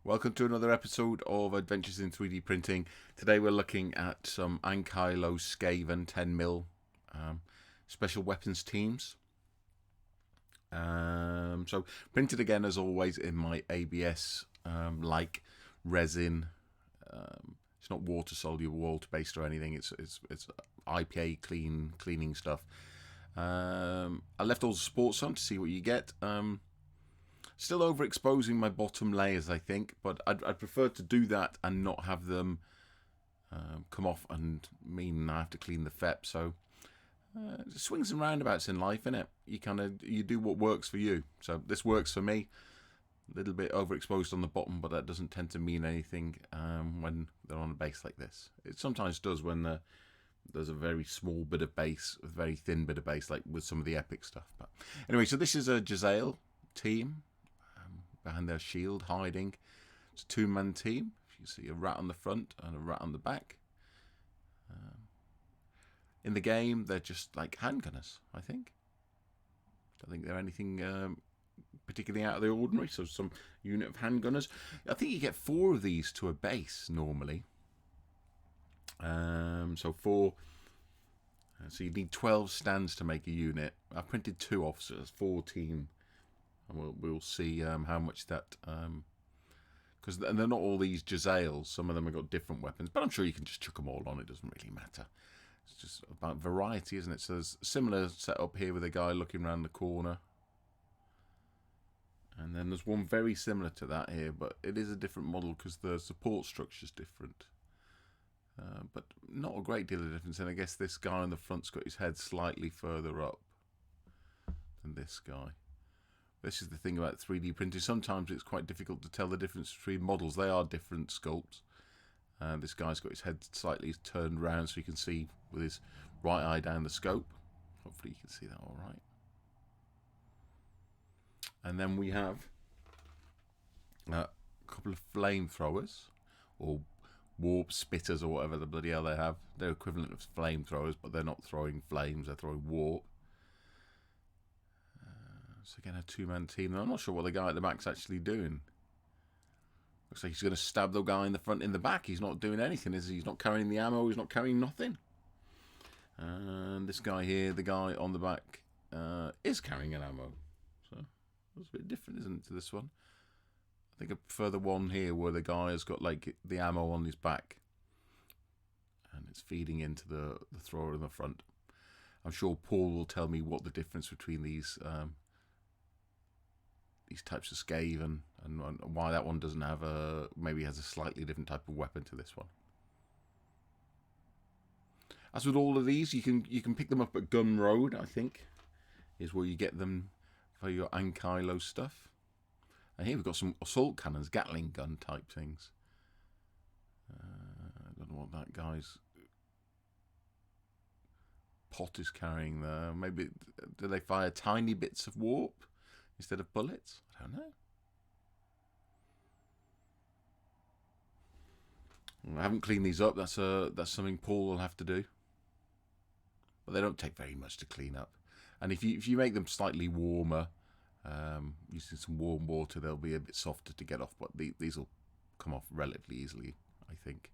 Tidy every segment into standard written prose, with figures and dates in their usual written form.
Welcome to another episode of Adventures in 3D Printing. Today we're looking at some Ankylo Skaven 10mm special weapons teams. So printed again as always in my ABS like resin. It's not water soluble, water based or anything. It's IPA cleaning stuff. I left all the sports on to see what you get. Still overexposing my bottom layers, I think, but I'd prefer to do that and not have them come off and mean I have to clean the FEP. So swings and roundabouts in life, innit? You do what works for you. So this works for me. A little bit overexposed on the bottom, but that doesn't tend to mean anything when they're on a base like this. It sometimes does when there's a very small bit of base, a very thin bit of base, like with some of the epic stuff. But anyway, so this is a Jezzail team. Behind their shield, hiding. It's a two-man team. You see a rat on the front and a rat on the back. In the game, they're just like handgunners, I think. Don't think they're anything particularly out of the ordinary. So some unit of handgunners. I think you get 4 of these to a base normally. So you need 12 stands to make a unit. I printed 2 officers, 4 team. And we'll see how much that, because they're not all these Jezzails. Some of them have got different weapons, but I'm sure you can just chuck them all on. It doesn't really matter. It's just about variety, isn't it? So there's a similar setup here with a guy looking around the corner, and then there's one very similar to that here, but it is a different model because the support structure is different. But not a great deal of difference. And I guess this guy on the front's got his head slightly further up than this guy. This is the thing about 3D printing. Sometimes it's quite difficult to tell the difference between models. They are different sculpts. This guy's got his head slightly turned round so you can see with his right eye down the scope. Hopefully you can see that all right. And then we have a couple of flamethrowers, or warp spitters, or whatever the bloody hell they have. They're equivalent of flamethrowers, but they're not throwing flames, they're throwing warp. So again, a two-man team. I'm not sure what the guy at the back's actually doing. Looks like he's going to stab the guy in the front in the back. He's not doing anything, is he? He's not carrying the ammo. He's not carrying nothing. And this guy here, the guy on the back, is carrying an ammo. So that's a bit different, isn't it, to this one? I think I prefer the one here where the guy has got like the ammo on his back. And it's feeding into the thrower in the front. I'm sure Paul will tell me what the difference between these types of Skaven and why that one doesn't have maybe has a slightly different type of weapon to this one. As with all of these, you can pick them up at Gumroad, I think, is where you get them for your Ankylo stuff. And here we've got some assault cannons, Gatling gun type things. I don't know what that guy's pot is carrying there. Maybe do they fire tiny bits of warp instead of bullets? I don't know. I haven't cleaned these up. That's something Paul will have to do. But they don't take very much to clean up. And if you make them slightly warmer, using some warm water, they'll be a bit softer to get off. But these will come off relatively easily, I think.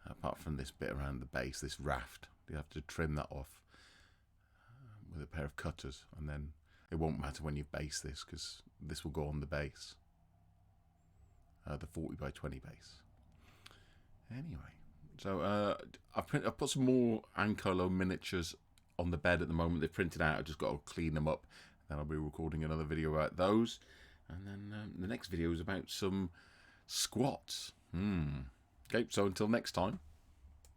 Apart from this bit around the base, this raft, you have to trim that off with a pair of cutters, and then it won't matter when you base this because this will go on the base, the 40x20 base. Anyway, so I've put some more Ankylo miniatures on the bed at the moment. They're printed out. I've just got to clean them up. Then I'll be recording another video about those, and then the next video is about some squats. Okay, so until next time.